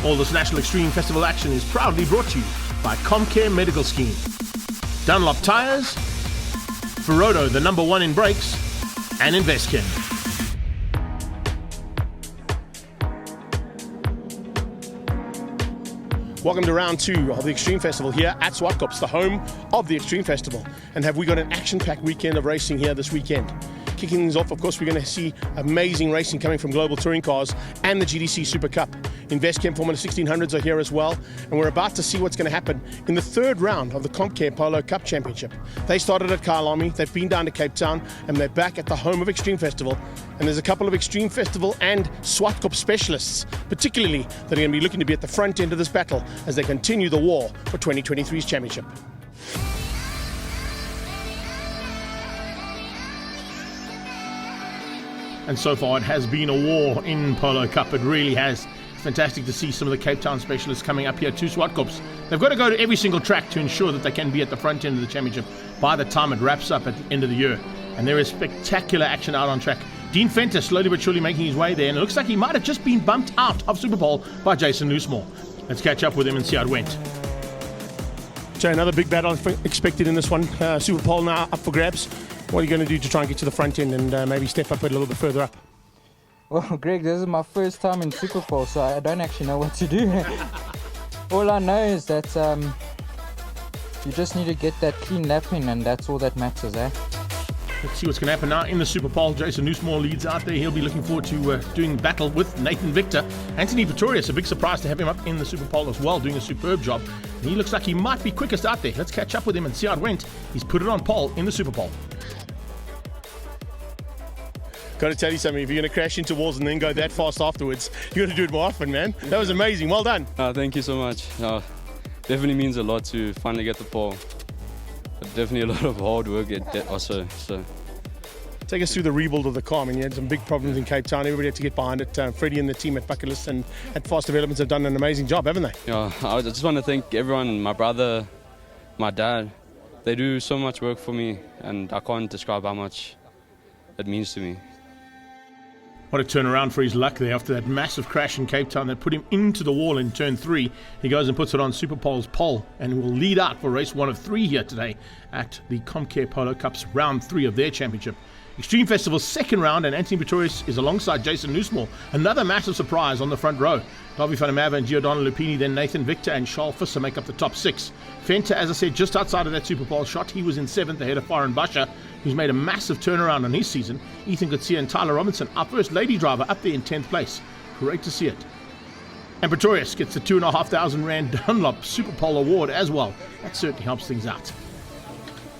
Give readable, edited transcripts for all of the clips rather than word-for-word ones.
All this National Extreme Festival action is proudly brought to you by CompCare Medical Scheme, Dunlop Tires, Polo, the #1 in brakes, and InvestChem. Welcome to round 2 of the Extreme Festival here at Zwartkops, the home of the Extreme Festival. And have we got an action-packed weekend of racing here this weekend? Kicking things off, of course, we're going to see amazing racing coming from Global Touring Cars and the GDC Super Cup. InvestChem Formula 1600s are here as well, and we're about to see what's going to happen in the third round of the CompCare Polo Cup Championship. They started at Kyalami, they've been down to Cape Town, and they're back at the home of Extreme Festival. And there's a couple of Extreme Festival and Zwartkops specialists, particularly, that are going to be looking to be at the front end of this battle as they continue the war for 2023's championship. And so far it has been a war in Polo Cup, it really has. It's fantastic to see some of the Cape Town specialists coming up here to Zwartkops. They've got to go to every single track to ensure that they can be at the front end of the championship by the time it wraps up at the end of the year. And there is spectacular action out on track. Dean Venter slowly but surely making his way there, and it looks like he might have just been bumped out of Super Pole by Jason Loosemore. Let's catch up with him and see how it went. So another big battle expected in this one. Super Pole now up for grabs. What are you going to do to try and get to the front end and maybe step up a little bit further up? Well, Greg, this is my first time in Super Pole, so I don't actually know what to do. All I know is that you just need to get that clean lap in, and that's all that matters, eh? Let's see what's going to happen now in the Super Pole. Jason Loosemore leads out there. He'll be looking forward to doing battle with Nathan Victor. Anthony Pretorius, a big surprise to have him up in the Super Pole as well, doing a superb job. And he looks like he might be quickest out there. Let's catch up with him and see how it went. He's put it on pole in the Super Pole. Got to tell you something, if you're going to crash into walls and then go that fast afterwards, you got to do it more often, man. That was amazing. Well done. Thank you so much. Definitely means a lot to finally get the pole. But definitely a lot of hard work also. So. Take us through the rebuild of the car. I mean, you had some big problems in Cape Town. Everybody had to get behind it. Freddie and the team at Bucket List and at Fast Developments have done an amazing job, haven't they? Yeah, I just want to thank everyone, my brother, my dad. They do so much work for me, and I can't describe how much it means to me. What a turnaround for his luck there after that massive crash in Cape Town that put him into the wall in turn 3. He goes and puts it on Super Pole's pole and will lead out for race 1 of 3 here today at the CompCare Polo Cup's round 3 of their championship. Extreme Festival's second round, and Anthony Pretorius is alongside Jason Loosemore. Another massive surprise on the front row. Darby van der Merwe and Giordano Lupini, then Nathan Victor and Charles Visser make up the top 6. Venter, as I said, just outside of that Super Pole shot. He was in 7th ahead of Farhan Basha, who's made a massive turnaround on his season. Ethan Gutsia and Tyler Robinson, our first lady driver, up there in 10th place. Great to see it. And Pretorius gets the R2,500 Dunlop Super Pole Award as well. That certainly helps things out.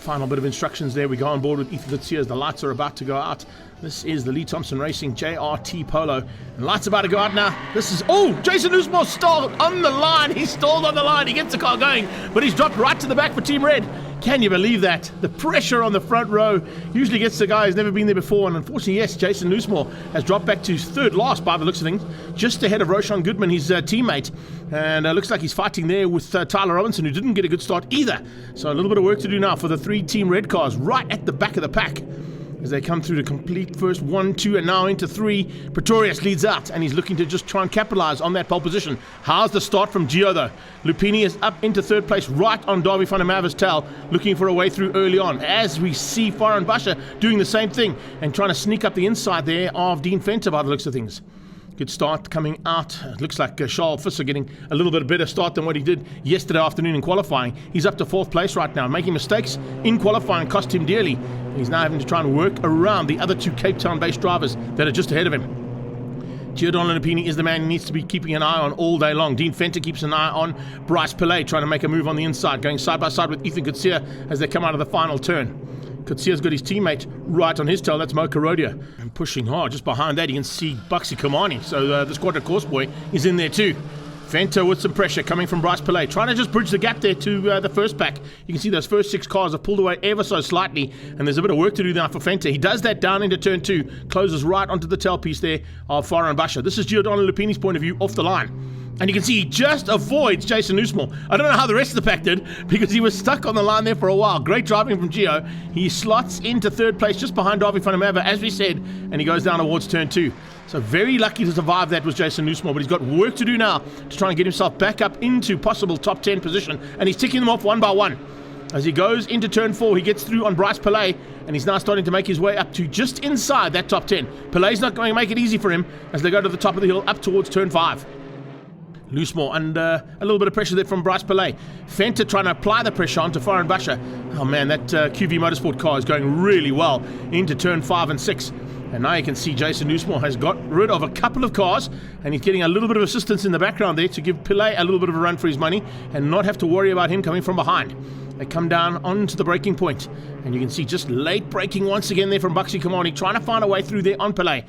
Final bit of instructions there. We go on board with Ethan Gutsia as the lights are about to go out. This is the Lee Thompson Racing JRT Polo. And lights about to go out now. This is, Jason Loosemore stalled on the line. He stalled on the line. He gets the car going, but he's dropped right to the back for Team Red. Can you believe that? The pressure on the front row usually gets the guy who's never been there before. And unfortunately, yes, Jason Loosemore has dropped back to 3rd last by the looks of things, just ahead of Roshan Goodman, his teammate. And looks like he's fighting there with Tyler Robinson, who didn't get a good start either. So a little bit of work to do now for the 3 Team Red cars right at the back of the pack as they come through to complete first 1, 2, and now into 3. Pretorius leads out, and he's looking to just try and capitalize on that pole position. How's the start from Gio, though? Lupini is up into 3rd place, right on Darby van der Merwe's tail, looking for a way through early on, as we see Farhan Basha doing the same thing and trying to sneak up the inside there of Dean Venter by the looks of things. Good start coming out. It looks like Charles Visser getting a little bit better start than what he did yesterday afternoon in qualifying. He's up to 4th place right now. Making mistakes in qualifying cost him dearly. He's now having to try and work around the other 2 Cape Town-based drivers that are just ahead of him. Giordano Lupini is the man he needs to be keeping an eye on all day long. Dean Venter keeps an eye on Bryce Pillay, trying to make a move on the inside, going side by side with Ethan Gutsia as they come out of the final turn. Kutsia's got his teammate right on his tail. That's Mo Karodia. And pushing hard. Just behind that, you can see Buxy Kamani. So the Squadron Course Boy is in there too. Venter with some pressure coming from Bryce Pillay, trying to just bridge the gap there to the first pack. You can see those first 6 cars have pulled away ever so slightly, and there's a bit of work to do now for Venter. He does that down into turn 2, closes right onto the tailpiece there of Farhan Basha. This is Giordano Lupini's point of view off the line. And you can see he just avoids Jason Newsmore. I don't know how the rest of the pack did, because he was stuck on the line there for a while. Great driving from Gio. He slots into third place just behind Darby van der Merwe, as we said, and he goes down towards turn 2. So very lucky to survive that was Jason Newsmore, but he's got work to do now to try and get himself back up into possible top 10 position, and he's ticking them off one by one. As he goes into turn 4, he gets through on Bryce Pillay, and he's now starting to make his way up to just inside that top 10. Pillay's not going to make it easy for him as they go to the top of the hill up towards turn 5. Loosemore under a little bit of pressure there from Bryce Pillay. Fenter trying to apply the pressure onto Farhan Basha. Oh man, that QV Motorsport car is going really well into turn 5 and 6. And now you can see Jason Newsmore has got rid of a couple of cars, and he's getting a little bit of assistance in the background there to give Pillay a little bit of a run for his money and not have to worry about him coming from behind. They come down onto the braking point, and you can see just late braking once again there from Buxy Kamani, trying to find a way through there on Pillay.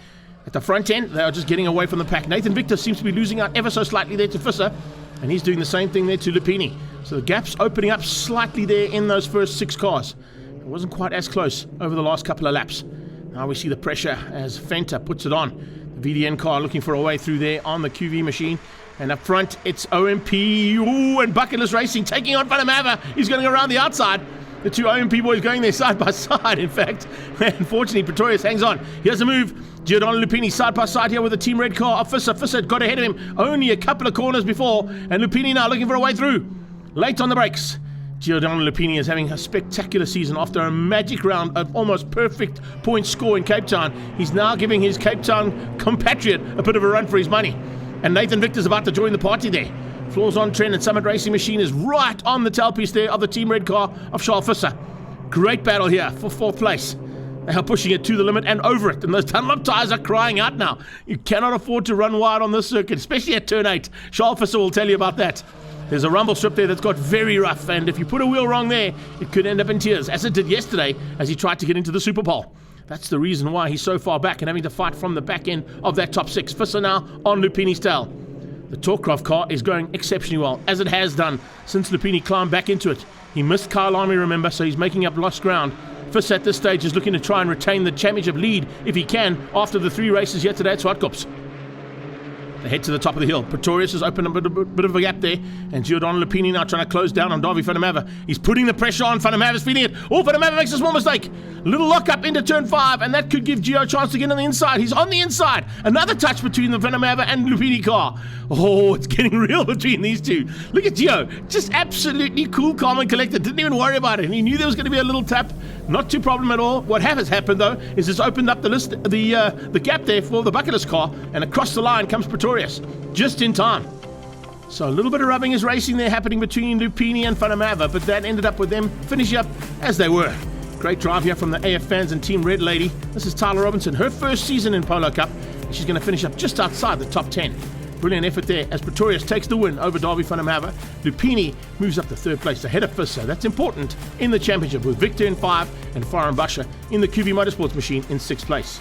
At the front end, they are just getting away from the pack. Nathan Victor seems to be losing out ever so slightly there to Visser, and he's doing the same thing there to Lupini. So the gap's opening up slightly there in those first 6 cars. It wasn't quite as close over the last couple of laps. Now we see the pressure as Fenter puts it on. The VDN car looking for a way through there on the QV machine. And up front, it's OMP. Ooh, and Bucketless Racing taking on Van der Merwe. He's going around the outside. The 2 OMP boys going there side by side, in fact. Unfortunately, Pretorius hangs on. He has a move. Giordano Lupini side by side here with the Team Red car. Fisser got ahead of him only a couple of corners before. And Lupini now looking for a way through. Late on the brakes. Giordano Lupini is having a spectacular season after a magic round of almost perfect point score in Cape Town. He's now giving his Cape Town compatriot a bit of a run for his money. And Nathan Victor's about to join the party there. Floors on trend, and Summit Racing Machine is right on the tailpiece there of the Team Red car of Charles Visser. Great battle here for 4th place. They are pushing it to the limit and over it, and those Dunlop tyres are crying out now. You cannot afford to run wide on this circuit, especially at turn 8. Charles Visser will tell you about that. There's a rumble strip there that's got very rough, and if you put a wheel wrong there, it could end up in tears, as it did yesterday as he tried to get into the Super Pole. That's the reason why he's so far back and having to fight from the back end of that top 6. Visser now on Lupini's tail. The Torcroft car is going exceptionally well, as it has done since Lupini climbed back into it. He missed Kyle Army, remember, so he's making up lost ground. Visser at this stage is looking to try and retain the championship lead if he can after the 3 races yet today at Zwartkops. They head to the top of the hill. Pretorius has opened a bit of a gap there, and Giordano Lupini now trying to close down on Darby van der Merwe. He's putting the pressure on. Van der Merwe's feeling it. Oh, Van der Merwe makes a small mistake. Little lock up into turn 5, and that could give Gio a chance to get on the inside. He's on the inside. Another touch between the Van der Merwe and Lupini car. Oh, it's getting real between these two. Look at Gio, just absolutely cool, calm, and collected. Didn't even worry about it. And he knew there was going to be a little tap. Not too problem at all. What has happened though is it's opened up the gap there for the Bucketless car, and across the line comes Pretorius, just in time. So a little bit of rubbing is racing there happening between Lupini and Van der Merwe, but that ended up with them finishing up as they were. Great drive here from the AF fans and Team Red Lady. This is Tyler Robinson, her first season in Polo Cup, and she's going to finish up just outside the top 10. Brilliant effort there as Pretorius takes the win over Darby van der Merwe. Lupini moves up to 3rd place ahead of Visser. That's important in the championship, with Victor in 5 and Farhan Basha in the QV Motorsports machine in 6th place.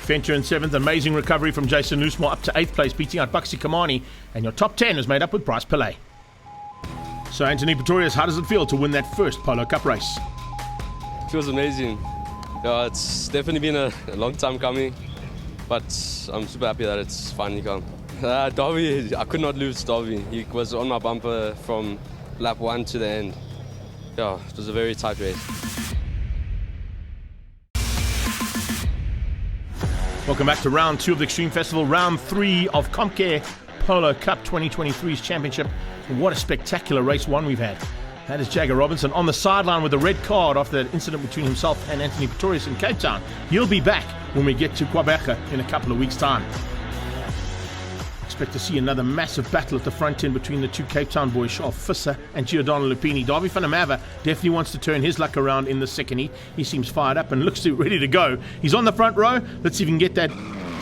Fenter in 7th, amazing recovery from Jason Loosemore up to 8th place, beating out Buxy Kamani, and your top 10 is made up with Bryce Pillay. So Anthony Pretorius, how does it feel to win that first Polo Cup race? Feels amazing. Yeah, it's definitely been a long time coming, but I'm super happy that it's finally come. Darby, I could not lose Darby. He was on my bumper from lap 1 to the end. Yeah, it was a very tight race. Welcome back to round 2 of the Extreme Festival, round 3 of CompCare Polo Cup 2023's championship. And what a spectacular race 1 we've had. That is Jagger Robinson on the sideline with the red card after that incident between himself and Anthony Pretorius in Cape Town. He'll be back when we get to Kwabecha in a couple of weeks' time. Expect to see another massive battle at the front end between the 2 Cape Town boys, Charles Visser and Giordano Lupini. Darby van der Merwe definitely wants to turn his luck around in the second heat. He seems fired up and looks ready to go. He's on the front row. Let's see if we can get that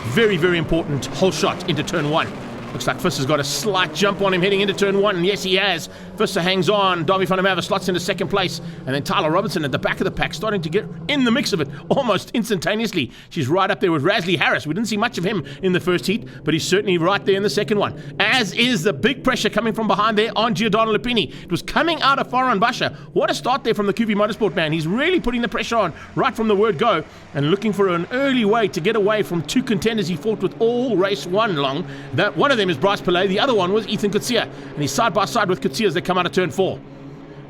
very, very important whole shot into turn 1. Looks like Visser's got a slight jump on him heading into turn 1, and yes, he has. Visser hangs on. Darby van der Merwe slots into 2nd place, and then Tyler Robinson at the back of the pack starting to get in the mix of it almost instantaneously. She's right up there with Rasley Harris. We didn't see much of him in the first heat, but he's certainly right there in the second one, as is the big pressure coming from behind there on Giordano Lupini. It was coming out of Farhan Basha. What a start there from the QV Motorsport man. He's really putting the pressure on right from the word go and looking for an early way to get away from 2 contenders he fought with all race 1 long. That one of them of them is Bryce Pillay. The other one was Ethan Kutsia. And he's side by side with Kutsia as they come out of turn 4.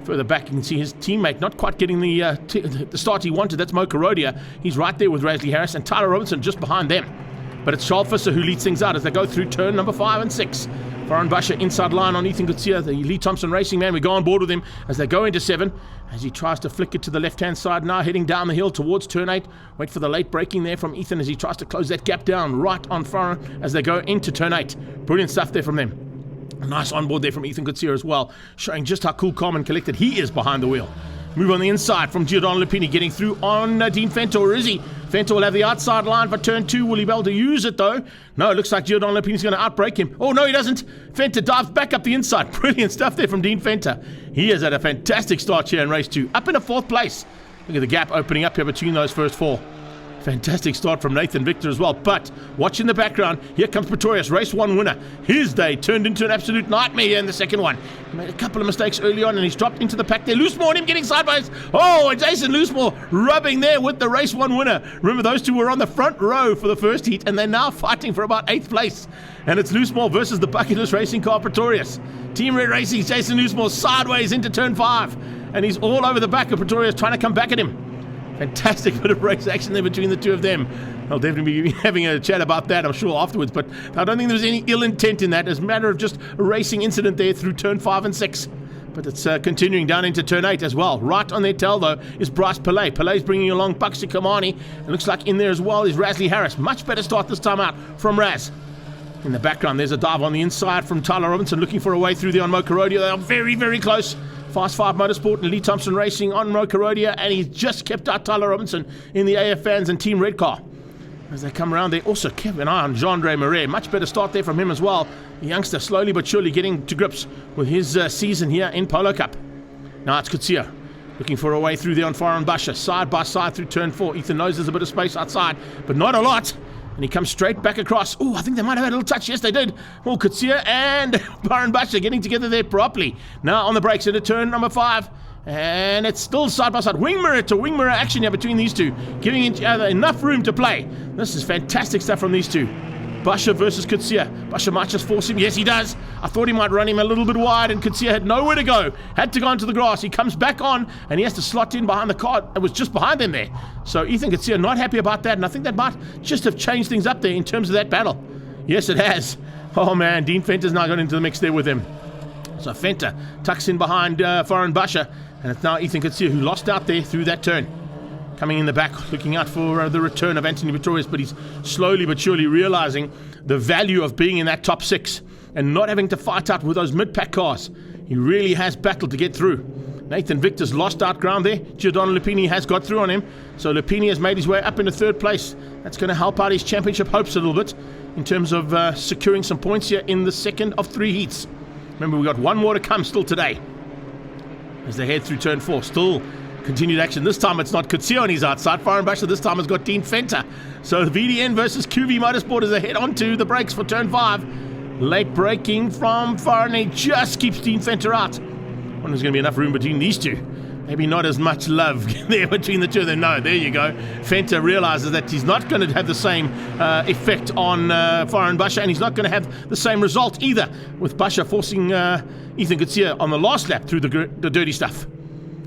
Further back, you can see his teammate not quite getting the start he wanted. That's Mo Karodia. He's right there with Rasley Harris, and Tyler Robinson just behind them. But it's Charles Visser who leads things out as they go through turn number 5 and 6. Farhan Basha inside line on Ethan Kutsia, the Lee Thompson Racing man. We go on board with him as they go into 7, as he tries to flick it to the left-hand side now, heading down the hill towards turn 8. Wait for the late braking there from Ethan as he tries to close that gap down right on Farhan as they go into turn 8. Brilliant stuff there from them. A nice onboard there from Ethan Kutsia as well, showing just how cool, calm and collected he is behind the wheel. Move on the inside from Giordano Lupini, getting through on Dean Fenter, or is he? Fenter will have the outside line for turn 2. Will he be able to use it though? No, it looks like Giordano Lupini's going to outbrake him. Oh no, he doesn't. Fenter dives back up the inside. Brilliant stuff there from Dean Fenter. He has had a fantastic start here in race 2. Up in a 4th place. Look at the gap opening up here between those first 4. Fantastic start from Nathan Victor as well. But watch in the background, here comes Pretorius, race 1 winner. His day turned into an absolute nightmare here in the second one. He made a couple of mistakes early on and he's dropped into the pack there. Loosemore and him getting sideways. Oh, and Jason Loosemore rubbing there with the race 1 winner. Remember, those two were on the front row for the first heat and they're now fighting for about 8th place. And it's Loosemore versus the bucketless racing car Pretorius. Team Red Racing, Jason Loosemore sideways into turn 5. And he's all over the back of Pretorius trying to come back at him. Fantastic bit of race action there between the two of them. I'll definitely be having a chat about that, I'm sure, afterwards. But I don't think there was any ill intent in that. It's a matter of just a racing incident there through turn 5 and 6. But it's continuing down into turn 8 as well. Right on their tail, though, is Bryce Pillay. Pillay's bringing along Buxy Kamani. It looks like in there as well is Rasley Harris. Much better start this time out from Raz. In the background, there's a dive on the inside from Tyler Robinson, looking for a way through there on Mo Karodia. They are very, very close. Fast 5 Motorsport and Lee Thompson Racing on Mo Karodia, and he's just kept out Tyler Robinson in the AF Fans and Team Red Car. As they come around, they also kept an eye on Jean-Andre Marais. Much better start there from him as well. The youngster slowly but surely getting to grips with his season here in Polo Cup. Now it's Kutsia looking for a way through there on Farhan Basha, side by side through turn 4. Ethan knows there's a bit of space outside, but not a lot. And he comes straight back across. Oh, I think they might have had a little touch. Yes, they did. Oh, Kutsia and Farhan Basha getting together there properly. Now on the brakes into turn number 5. And it's still side by side. Wing mirror to wing mirror action here between these two, giving each other enough room to play. This is fantastic stuff from these two. Basha versus Kutsia. Basha might just force him. Yes, he does. I thought he might run him a little bit wide, and Kutsia had nowhere to go. Had to go onto the grass. He comes back on, and he has to slot in behind the car. It was just behind them there. So Ethan Kutsia not happy about that, and I think that might just have changed things up there in terms of that battle. Yes, it has. Oh, man. Dean Fenter's now got into the mix there with him. So Fenter tucks in behind Farhan Basha, and it's now Ethan Kutsia who lost out there through that turn. Coming in the back, looking out for the return of Anthony Pretorius, but he's slowly but surely realizing the value of being in that top 6 and not having to fight out with those mid-pack cars. He really has battled to get through. Nathan Victor's lost out ground there. Giordano Lupini has got through on him, so Lupini has made his way up into 3rd place. That's going to help out his championship hopes a little bit in terms of securing some points here in the 2nd of 3 heats. Remember, we've got one more to come still today as they head through turn 4. Still continued action. This time it's not Kutsia on his outside. Farhan Basha this time has got Dean Fenter. So VDN versus QV Motorsport as they head onto the brakes for turn 5. Late braking from Farhan. He just keeps Dean Fenter out. I wonder if there's going to be enough room between these two. Maybe not as much love there between the two of them. No, there you go. Fenter realizes that he's not going to have the same effect on Farhan Basha, and he's not going to have the same result either, with Basha forcing Ethan Kutsia on the last lap through the dirty stuff.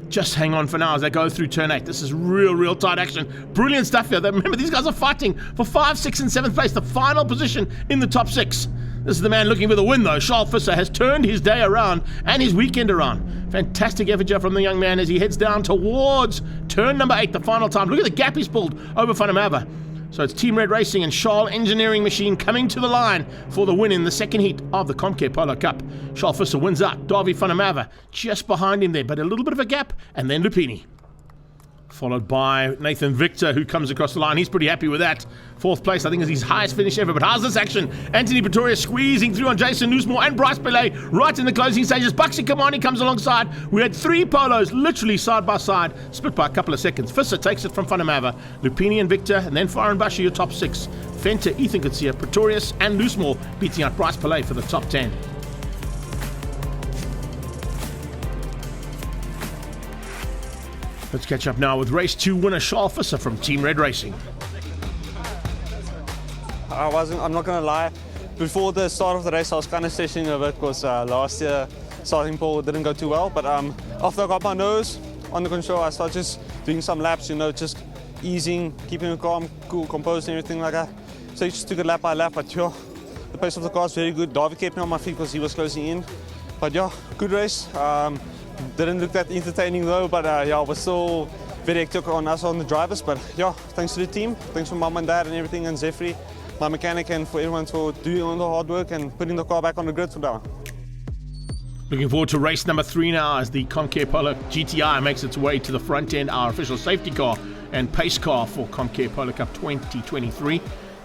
Just hang on for now as they go through turn 8. This is real tight action. Brilliant stuff here. Remember, these guys are fighting for 5, 6, and 7th place, the final position in the top 6. This is the man looking for the win, though. Charles Visser has turned his day around and his weekend around. Fantastic effort here from the young man as he heads down towards turn number 8, the final time. Look at the gap he's pulled over Fanamava. So it's Team Red Racing and Charles Engineering Machine coming to the line for the win in the 2nd heat of the CompCare Polo Cup. Charles Visser wins out. Davi Fanamava just behind him there, but a little bit of a gap, and then Lupini. Followed by Nathan Victor, who comes across the line. He's pretty happy with that. 4th place, I think, is his highest finish ever. But how's this action? Anthony Pretorius squeezing through on Jason Loosemore and Bryce Pillay right in the closing stages. Buxy Kamani comes alongside. We had 3 Polos literally side by side, split by a couple of seconds. Visser takes it from Fanamava. Lupini and Victor, and then Farhan Basha, your top 6. Fenter, Ethan Kutsia, Pretorius, and Loosemore beating out Bryce Pillay for the top 10. Let's catch up now with race 2 winner Charles Visser from Team Red Racing. I'm not going to lie, before the start of the race, I was kind of stressing a bit because last year starting pole didn't go too well. But after I got my nose under control, I started just doing some laps, just easing, keeping it calm, cool, composed and everything like that. So I just took it lap by lap, but yeah, the pace of the car is very good. Davy kept me on my feet because he was closing in. But yeah, good race. Didn't look that entertaining though, but yeah, it was still very hectic on us, on the drivers. But yeah, thanks to the team, thanks to mum and dad and everything, and Zeffrey, my mechanic, and for everyone for doing all the hard work and putting the car back on the grid for now. Looking forward to race number 3 now as the CompCare Polo GTI makes its way to the front end, our official safety car and pace car for CompCare Polo Cup 2023.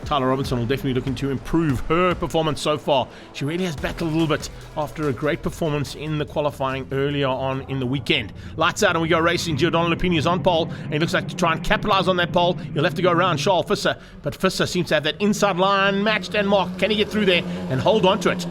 Tyler Robinson will definitely looking to improve her performance so far. She really has battled a little bit after a great performance in the qualifying earlier on in the weekend. Lights out and we go racing. Giordano Lupini is on pole and he looks like to try and capitalise on that pole. He'll have to go around Charles Visser, but Visser seems to have that inside line matched and marked. Can he get through there and hold on to it?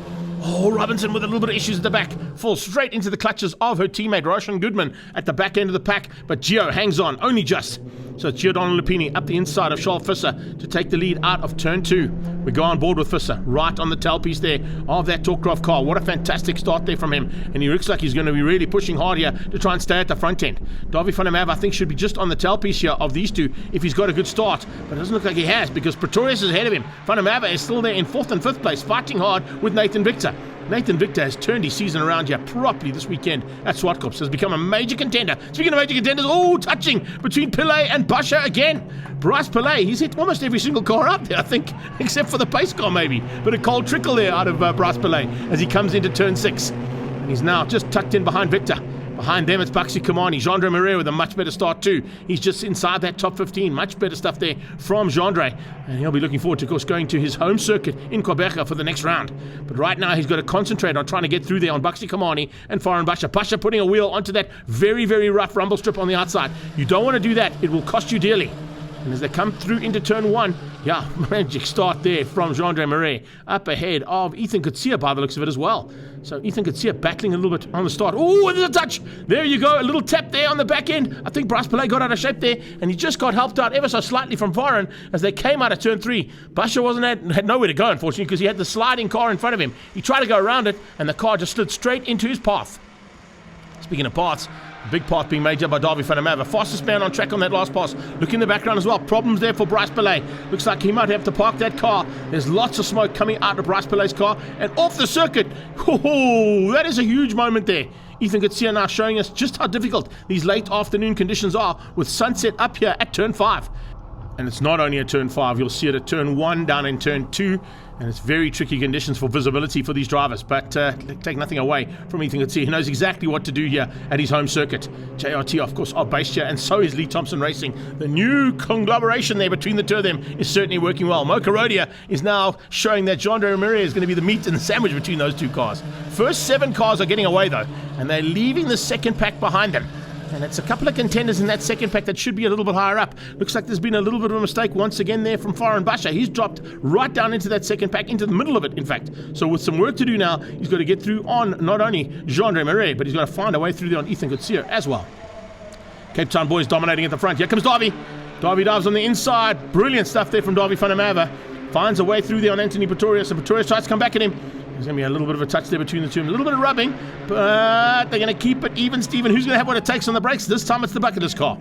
Oh, Robinson with a little bit of issues at the back. Falls straight into the clutches of her teammate Roshan Goodman at the back end of the pack. But Gio hangs on, only just. So it's Giordano Lupini up the inside of Charles Visser to take the lead out of turn 2. We go on board with Visser, right on the tailpiece there of that Talkcraft car. What a fantastic start there from him. And he looks like he's going to be really pushing hard here to try and stay at the front end. Davy van der Merwe, I think, should be just on the tailpiece here of these two if he's got a good start. But it doesn't look like he has because Pretorius is ahead of him. Van der Merwe is still there in 4th and 5th place, fighting hard with Nathan Victor. Nathan Victor has turned his season around here properly this weekend at Zwartkops. Has become a major contender. Speaking of major contenders, touching between Pillay and Basha again. Bryce Pillay, he's hit almost every single car out there, I think, except for the pace car maybe. But a cold trickle there out of Bryce Pillay as he comes into turn 6. And he's now just tucked in behind Victor. Behind them, it's Baxi Kamani. Gendre Marais with a much better start too. He's just inside that top 15. Much better stuff there from Gendre. And he'll be looking forward to, of course, going to his home circuit in Quebec for the next round. But right now, he's got to concentrate on trying to get through there on Baxi Kamani and Faran Basha. Basha putting a wheel onto that very, very rough rumble strip on the outside. You don't want to do that. It will cost you dearly. And as they come through into turn 1, yeah, magic start there from Gendre Marais. Up ahead of Ethan Kutsia by the looks of it as well. So Ethan Kutsia battling a little bit on the start. Oh, there's a touch. There you go. A little tap there on the back end. I think Bryce Pillay got out of shape there, and he just got helped out ever so slightly from Faran as they came out of turn 3. Basha had nowhere to go, unfortunately, because he had the sliding car in front of him. He tried to go around it, and the car just slid straight into his path. Speaking of paths, a big path being made up by Davy van der Merwe. Fastest man on track on that last pass. Look in the background as well. Problems there for Bryce Pillay. Looks like he might have to park that car. There's lots of smoke coming out of Bryce Pillay's car and off the circuit. Oh, that is a huge moment there. Ethan Kutsia now showing us just how difficult these late afternoon conditions are with sunset up here at turn 5. And it's not only at turn 5, you'll see it at turn 1, down in turn 2, and it's very tricky conditions for visibility for these drivers, but take nothing away from Ethan Kutsia. He knows exactly what to do here at his home circuit. JRT, of course, are based here, and so is Lee Thompson Racing. The new conglomeration there between the two of them is certainly working well. Mocha Rodia is now showing that Gendre Marais is going to be the meat and the sandwich between those two cars. First 7 cars are getting away, though, and they're leaving the second pack behind them. And it's a couple of contenders in that second pack that should be a little bit higher up. Looks like there's been a little bit of a mistake once again there from Faran Basha. He's dropped right down into that second pack, into the middle of it, in fact. So with some work to do now, he's got to get through on not only Gendre Marais, but he's got to find a way through there on Ethan Kutsia as well. Cape Town boys dominating at the front. Here comes Davy. Davy dives on the inside. Brilliant stuff there from Davy van der Merwe. Finds a way through there on Anthony Pretorius, and Pretorius tries to come back at him. There's going to be a little bit of a touch there between the two. A little bit of rubbing, but they're going to keep it even, Steven. Who's going to have what it takes on the brakes? This time it's the bucket of this car.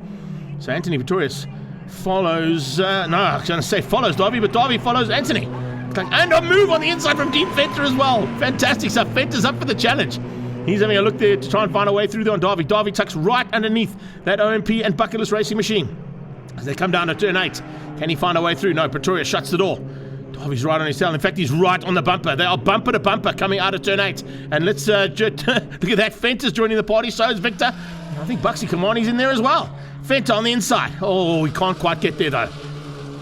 So Anthony Pretorius follows, I was going to say follows Davy, but Davy follows Anthony. And a move on the inside from Dean Venter as well. Fantastic stuff. Venter's up for the challenge. He's having a look there to try and find a way through there on Davy. Davy tucks right underneath that OMP and bucketless racing machine. As they come down to turn 8, can he find a way through? No, Pretorius shuts the door. Davy's right on his tail. In fact, he's right on the bumper. They are bumper to bumper coming out of turn 8. And let's look at that. Fenter's joining the party. So is Victor. I think Baxi Kamani's in there as well. Fenter on the inside. Oh, he can't quite get there though.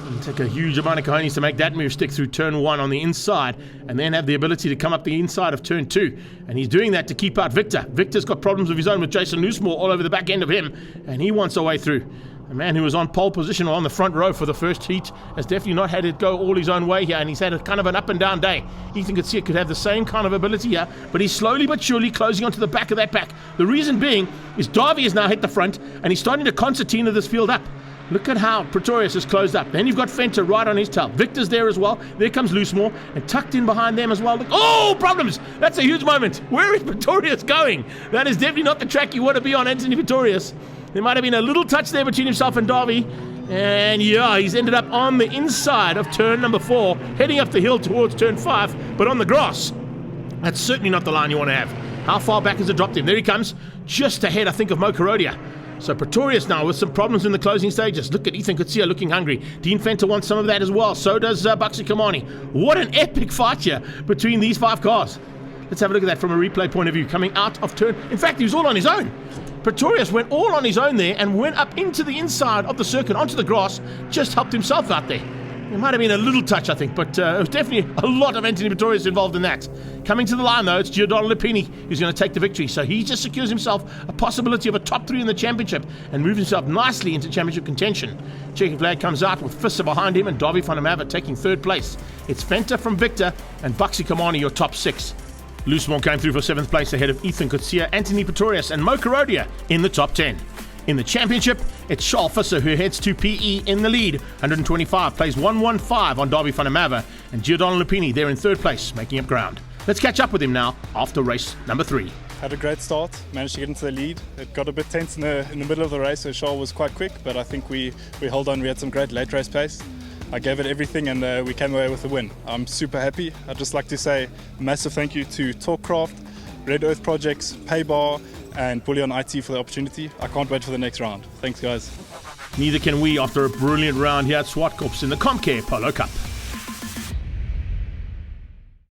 It'll take a huge amount of cojones to make that move stick through turn 1 on the inside and then have the ability to come up the inside of turn 2. And he's doing that to keep out Victor. Victor's got problems of his own with Jason Loosemore all over the back end of him. And he wants a way through. A man who was on pole position or on the front row for the first heat has definitely not had it go all his own way here, and he's had a kind of an up and down day. Ethan Kutsia could have the same kind of ability here, but he's slowly but surely closing onto the back of that pack. The reason being is Davy has now hit the front, and he's starting to concertina this field up. Look at how Pretorius has closed up. Then you've got Fenter right on his tail. Victor's there as well. There comes Loosemore, and tucked in behind them as well. Look, oh, problems! That's a huge moment. Where is Pretorius going? That is definitely not the track you want to be on, Anthony Pretorius. There might have been a little touch there between himself and Darby. And yeah, he's ended up on the inside of turn number 4, heading up the hill towards turn 5, but on the grass. That's certainly not the line you want to have. How far back has it dropped him? There he comes, just ahead, I think, of Mokarodia. So Pretorius now with some problems in the closing stages. Look at Ethan Kutsia looking hungry. Dean Fenter wants some of that as well. So does Buxy Kamani. What an epic fight here between these 5 cars. Let's have a look at that from a replay point of view. Coming out of turn. In fact, he was all on his own. Pretorius went all on his own there and went up into the inside of the circuit onto the grass. Just helped himself out there. It might have been a little touch, I think, but it was definitely a lot of Anthony Pretorius involved in that. Coming to the line, though, it's Giordano Lupini who's going to take the victory. So he just secures himself a possibility of a top 3 in the championship and moves himself nicely into championship contention. Checking flag comes out with Visser behind him and Darby van der Merwe taking 3rd place. It's Fenter from Victor and Buxy Kamani your top 6. Loosemore came through for 7th place ahead of Ethan Kutsia, Anthony Pretorius and Mokarodia in the top 10. In the championship, it's Charles Visser who heads to PE in the lead. 125 plays 115 on Darby van der Merwe, and Giordano Lupini there in 3rd place, making up ground. Let's catch up with him now after race number 3. Had a great start, managed to get into the lead. It got a bit tense in the middle of the race, so Charles was quite quick, but I think we held on. We had some great late race pace. I gave it everything and we came away with the win. I'm super happy. I'd just like to say a massive thank you to Talkcraft, Red Earth Projects, Paybar, and Bullion IT for the opportunity. I can't wait for the next round. Thanks, guys. Neither can we after a brilliant round here at Zwartkops in the CompCare Polo Cup.